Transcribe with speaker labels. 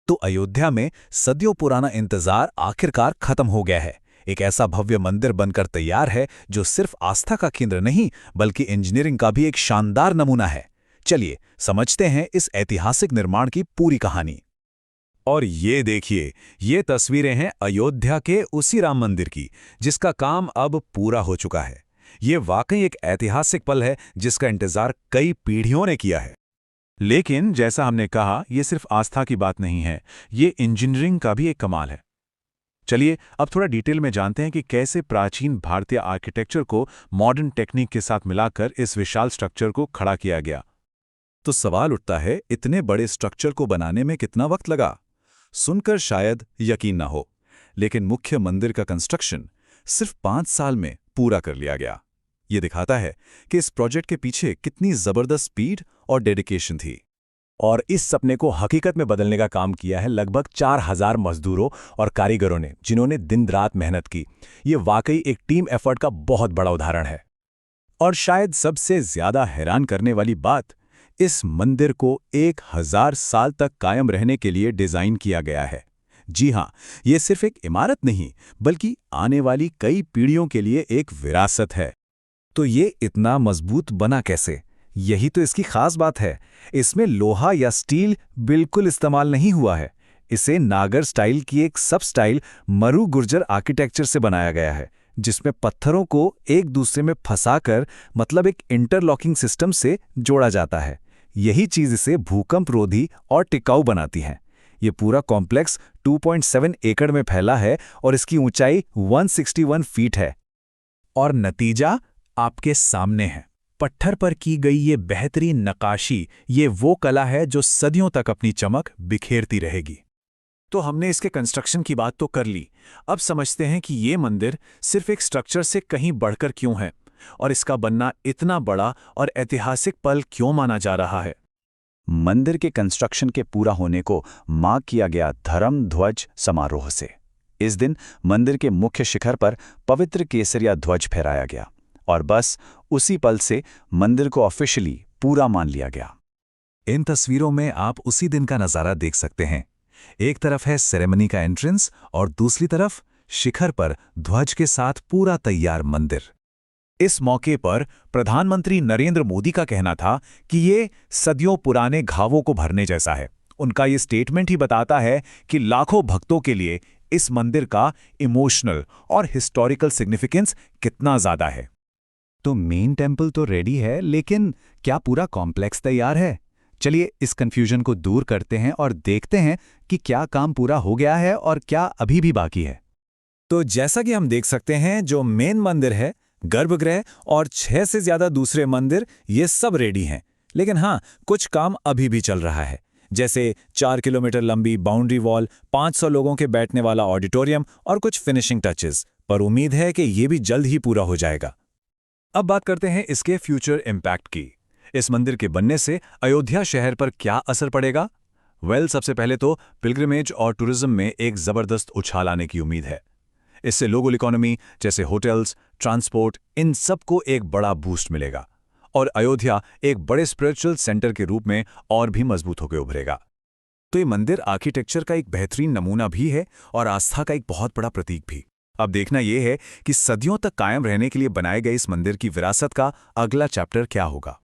Speaker 1: तो अयोध्या में सदियों पुराना इंतजार आखिरकार खत्म हो गया है। एक ऐसा भव्य मंदिर बनकर तैयार है जो सिर्फ आस्था का केंद्र नहीं बल्कि इंजीनियरिंग का भी एक शानदार नमूना है। चलिए समझते हैं इस ऐतिहासिक निर्माण की पूरी कहानी। और ये देखिए, ये तस्वीरें हैं अयोध्या के उसी राम मंदिर की, जिसका काम अब पूरा हो चुका है। ये वाकई एक ऐतिहासिक पल है जिसका इंतजार कई पीढ़ियों ने किया है। लेकिन जैसा हमने कहा, ये सिर्फ आस्था की बात नहीं है, ये इंजीनियरिंग का भी एक कमाल है। चलिए अब थोड़ा डिटेल में जानते हैं कि कैसे प्राचीन भारतीय आर्किटेक्चर को मॉडर्न टेक्निक के साथ मिलाकर इस विशाल स्ट्रक्चर को खड़ा किया गया। तो सवाल उठता है, इतने बड़े स्ट्रक्चर को बनाने में कितना वक्त लगा? सुनकर शायद यकीन ना हो, लेकिन मुख्य मंदिर का कंस्ट्रक्शन सिर्फ 5 साल में पूरा कर लिया गया। ये दिखाता है कि इस प्रोजेक्ट के पीछे कितनी जबरदस्त स्पीड और डेडिकेशन थी। और इस सपने को हकीकत में बदलने का काम किया है लगभग 4000 मजदूरों और कारीगरों ने, जिन्होंने दिन रात मेहनत की। ये वाकई एक टीम एफर्ट का बहुत बड़ा उदाहरण है। और शायद सबसे ज्यादा हैरान करने वाली बात, इस मंदिर को 1000 साल तक कायम रहने के लिए डिजाइन किया गया है। जी हाँ, ये सिर्फ एक इमारत नहीं बल्कि आने वाली कई पीढ़ियों के लिए एक विरासत है। तो ये इतना मजबूत बना कैसे? यही तो इसकी खास बात है। इसमें लोहा या स्टील बिल्कुल इस्तेमाल नहीं हुआ है। इसे नागर स्टाइल की एक सब स्टाइल मरु गुर्जर आर्किटेक्चर से बनाया गया है, जिसमें पत्थरों को एक दूसरे में फंसाकर, मतलब एक इंटरलॉकिंग सिस्टम से जोड़ा जाता है। यही चीज इसे भूकंप रोधी और टिकाऊ बनाती है। ये पूरा कॉम्प्लेक्स 2.7 एकड़ में फैला है और इसकी ऊंचाई 161 फीट है। और नतीजा आपके सामने है। पत्थर पर की गई ये बेहतरीन नक्काशी, ये वो कला है जो सदियों तक अपनी चमक बिखेरती रहेगी। तो हमने इसके कंस्ट्रक्शन की बात तो कर ली। अब समझते हैं कि ये मंदिर सिर्फ एक स्ट्रक्चर से कहीं बढ़कर क्यों है, और इसका बनना इतना बड़ा और ऐतिहासिक पल क्यों माना जा रहा है।
Speaker 2: मंदिर के कंस्ट्रक्शन के पूरा होने को मार्क किया गया धर्म ध्वज समारोह से। इस दिन मंदिर के मुख्य शिखर पर पवित्र केसरिया ध्वज फहराया गया और बस उसी पल से मंदिर को ऑफिशियली पूरा मान लिया गया।
Speaker 1: इन तस्वीरों में आप उसी दिन का नज़ारा देख सकते हैं। एक तरफ है सेरेमनी का एंट्रेंस और दूसरी तरफ शिखर पर ध्वज के साथ पूरा तैयार मंदिर। इस मौके पर प्रधानमंत्री नरेंद्र मोदी का कहना था कि ये सदियों पुराने घावों को भरने जैसा है। उनका ये स्टेटमेंट ही बताता है कि लाखों भक्तों के लिए इस मंदिर का इमोशनल और हिस्टोरिकल सिग्निफिकेंस कितना ज़्यादा है। तो मेन टेम्पल तो रेडी है, लेकिन क्या पूरा कॉम्प्लेक्स तैयार है? चलिए इस कंफ्यूजन को दूर करते हैं और देखते हैं कि क्या काम पूरा हो गया है और क्या अभी भी बाकी है। तो जैसा कि हम देख सकते हैं, जो मेन मंदिर है, गर्भगृह और 6 से ज्यादा दूसरे मंदिर, ये सब रेडी हैं। लेकिन हाँ, कुछ काम अभी भी चल रहा है, जैसे 4 किलोमीटर लंबी बाउंड्री वॉल, 500 लोगों के बैठने वाला ऑडिटोरियम और कुछ फिनिशिंग टचेस। पर उम्मीद है कि ये भी जल्द ही पूरा हो जाएगा। अब बात करते हैं इसके फ्यूचर इम्पैक्ट की। इस मंदिर के बनने से अयोध्या शहर पर क्या असर पड़ेगा? सबसे पहले तो पिलग्रिमेज और टूरिज्म में एक जबरदस्त उछाल आने की उम्मीद है। इससे लोकल इकोनॉमी जैसे होटल्स, ट्रांसपोर्ट, इन सबको एक बड़ा बूस्ट मिलेगा और अयोध्या एक बड़े स्पिरिचुअल सेंटर के रूप में और भी मजबूत होकर उभरेगा। तो ये मंदिर आर्किटेक्चर का एक बेहतरीन नमूना भी है और आस्था का एक बहुत बड़ा प्रतीक भी। अब देखना यह है कि सदियों तक कायम रहने के लिए बनाए गए इस मंदिर की विरासत का अगला चैप्टर क्या होगा।